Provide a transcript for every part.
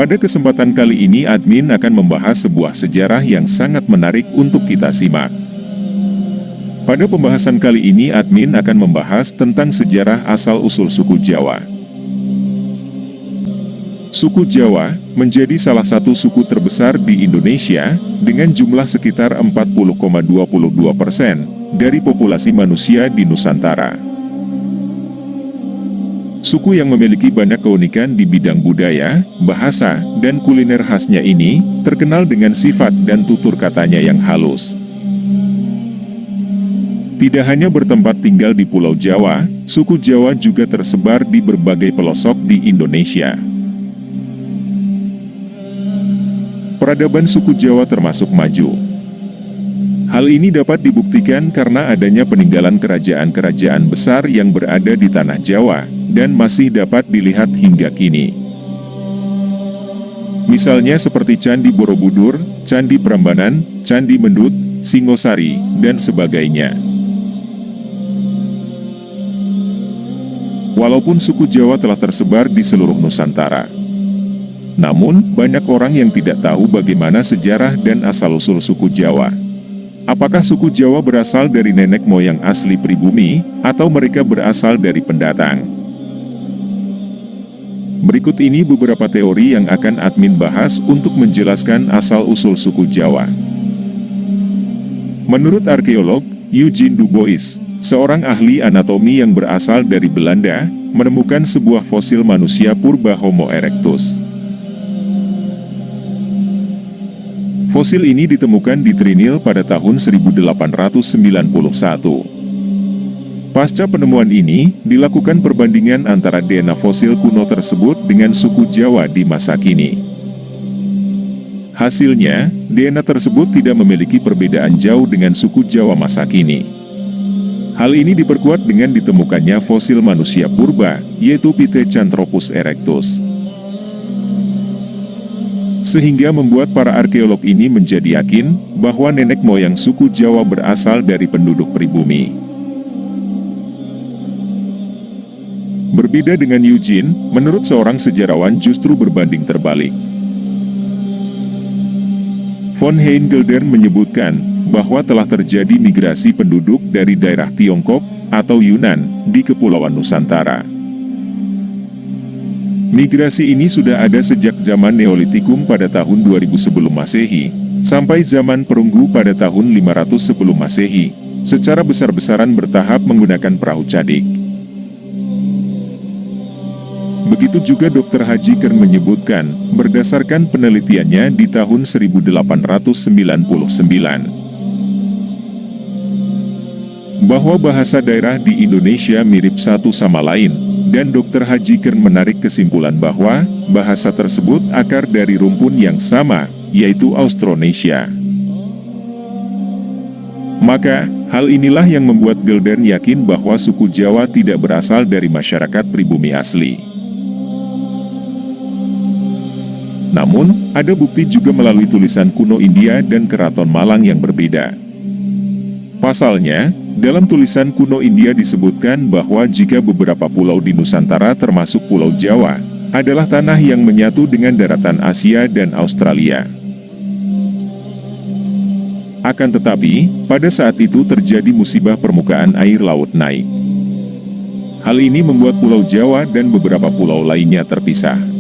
Pada kesempatan kali ini admin akan membahas sebuah sejarah yang sangat menarik untuk kita simak. Pada pembahasan kali ini admin akan membahas tentang sejarah asal-usul suku Jawa. Suku Jawa menjadi salah satu suku terbesar di Indonesia dengan jumlah sekitar 40,22% dari populasi manusia di Nusantara. Suku yang memiliki banyak keunikan di bidang budaya, bahasa, dan kuliner khasnya ini terkenal dengan sifat dan tutur katanya yang halus. Tidak hanya bertempat tinggal di Pulau Jawa, suku Jawa juga tersebar di berbagai pelosok di Indonesia. Peradaban suku Jawa termasuk maju. Hal ini dapat dibuktikan karena adanya peninggalan kerajaan-kerajaan besar yang berada di tanah Jawa, dan masih dapat dilihat hingga kini. Misalnya seperti Candi Borobudur, Candi Prambanan, Candi Mendut, Singosari, dan sebagainya. Walaupun suku Jawa telah tersebar di seluruh Nusantara, namun banyak orang yang tidak tahu bagaimana sejarah dan asal-usul suku Jawa. Apakah suku Jawa berasal dari nenek moyang asli pribumi, atau mereka berasal dari pendatang? Berikut ini beberapa teori yang akan admin bahas untuk menjelaskan asal-usul suku Jawa. Menurut arkeolog Eugene Dubois, seorang ahli anatomi yang berasal dari Belanda, menemukan sebuah fosil manusia purba Homo erectus. Fosil ini ditemukan di Trinil pada tahun 1891. Pasca penemuan ini, dilakukan perbandingan antara DNA fosil kuno tersebut dengan suku Jawa di masa kini. Hasilnya, DNA tersebut tidak memiliki perbedaan jauh dengan suku Jawa masa kini. Hal ini diperkuat dengan ditemukannya fosil manusia purba, yaitu Pithecanthropus erectus. Sehingga membuat para arkeolog ini menjadi yakin bahwa nenek moyang suku Jawa berasal dari penduduk pribumi. Berbeda dengan Eugene, menurut seorang sejarawan justru berbanding terbalik. Von Heingelder menyebutkan bahwa telah terjadi migrasi penduduk dari daerah Tiongkok atau Yunan di Kepulauan Nusantara. Migrasi ini sudah ada sejak zaman Neolitikum pada tahun 2000 sebelum Masehi, sampai zaman Perunggu pada tahun 500 sebelum Masehi, secara besar-besaran bertahap menggunakan perahu cadik. Begitu juga Dr. Haji Kern menyebutkan, berdasarkan penelitiannya di tahun 1899, bahwa bahasa daerah di Indonesia mirip satu sama lain, dan Dr. Haji Kern menarik kesimpulan bahwa bahasa tersebut akar dari rumpun yang sama, yaitu Austronesia. Maka, hal inilah yang membuat Gelder yakin bahwa suku Jawa tidak berasal dari masyarakat pribumi asli. Namun, ada bukti juga melalui tulisan kuno India dan Keraton Malang yang berbeda. Pasalnya, dalam tulisan kuno India disebutkan bahwa jika beberapa pulau di Nusantara termasuk Pulau Jawa, adalah tanah yang menyatu dengan daratan Asia dan Australia. Akan tetapi, pada saat itu terjadi musibah permukaan air laut naik. Hal ini membuat Pulau Jawa dan beberapa pulau lainnya terpisah.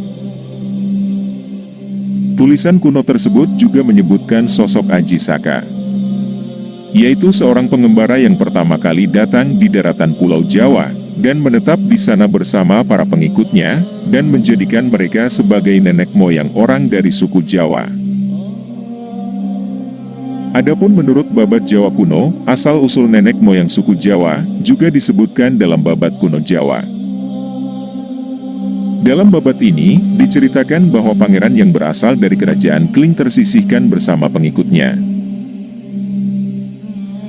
Tulisan kuno tersebut juga menyebutkan sosok Aji Saka, yaitu seorang pengembara yang pertama kali datang di daratan Pulau Jawa, dan menetap di sana bersama para pengikutnya, dan menjadikan mereka sebagai nenek moyang orang dari suku Jawa. Adapun menurut Babat Jawa kuno, asal-usul nenek moyang suku Jawa, juga disebutkan dalam Babat kuno Jawa. Dalam babat ini, diceritakan bahwa pangeran yang berasal dari kerajaan Kling tersisihkan bersama pengikutnya.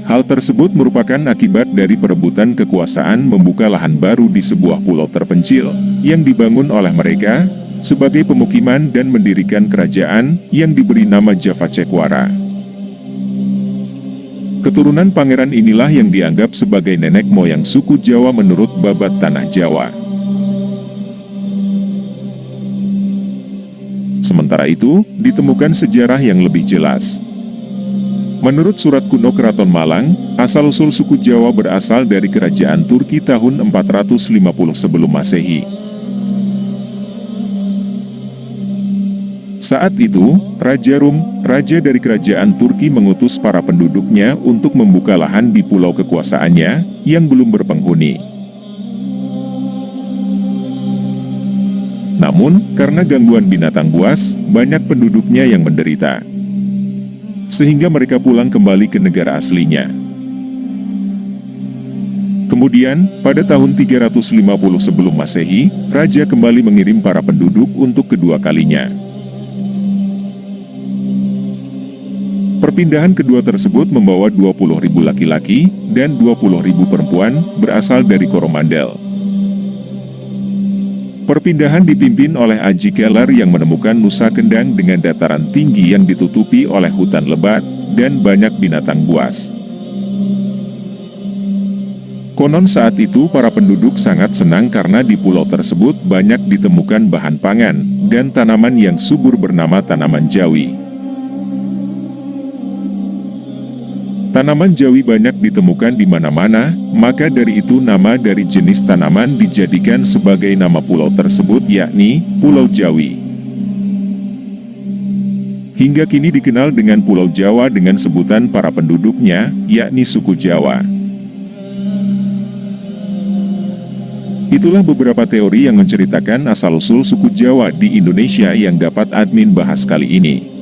Hal tersebut merupakan akibat dari perebutan kekuasaan membuka lahan baru di sebuah pulau terpencil, yang dibangun oleh mereka, sebagai pemukiman dan mendirikan kerajaan, yang diberi nama Javacekwara. Keturunan pangeran inilah yang dianggap sebagai nenek moyang suku Jawa menurut Babat Tanah Jawa. Sementara itu, ditemukan sejarah yang lebih jelas. Menurut surat kuno Keraton Malang, asal-usul suku Jawa berasal dari kerajaan Turki tahun 450 sebelum Masehi. Saat itu, Raja Rum, raja dari kerajaan Turki mengutus para penduduknya untuk membuka lahan di pulau kekuasaannya, yang belum berpenghuni. Namun, karena gangguan binatang buas, banyak penduduknya yang menderita. Sehingga mereka pulang kembali ke negara aslinya. Kemudian, pada tahun 350 sebelum Masehi, Raja kembali mengirim para penduduk untuk kedua kalinya. Perpindahan kedua tersebut membawa 20.000 laki-laki dan 20.000 perempuan berasal dari Coromandel. Perpindahan dipimpin oleh Aji Keller yang menemukan Nusa Kendang dengan dataran tinggi yang ditutupi oleh hutan lebat dan banyak binatang buas. Konon saat itu para penduduk sangat senang karena di pulau tersebut banyak ditemukan bahan pangan dan tanaman yang subur bernama tanaman jawi. Tanaman jawi banyak ditemukan di mana-mana, maka dari itu nama dari jenis tanaman dijadikan sebagai nama pulau tersebut yakni Pulau Jawi. Hingga kini dikenal dengan Pulau Jawa dengan sebutan para penduduknya, yakni suku Jawa. Itulah beberapa teori yang menceritakan asal-usul suku Jawa di Indonesia yang dapat admin bahas kali ini.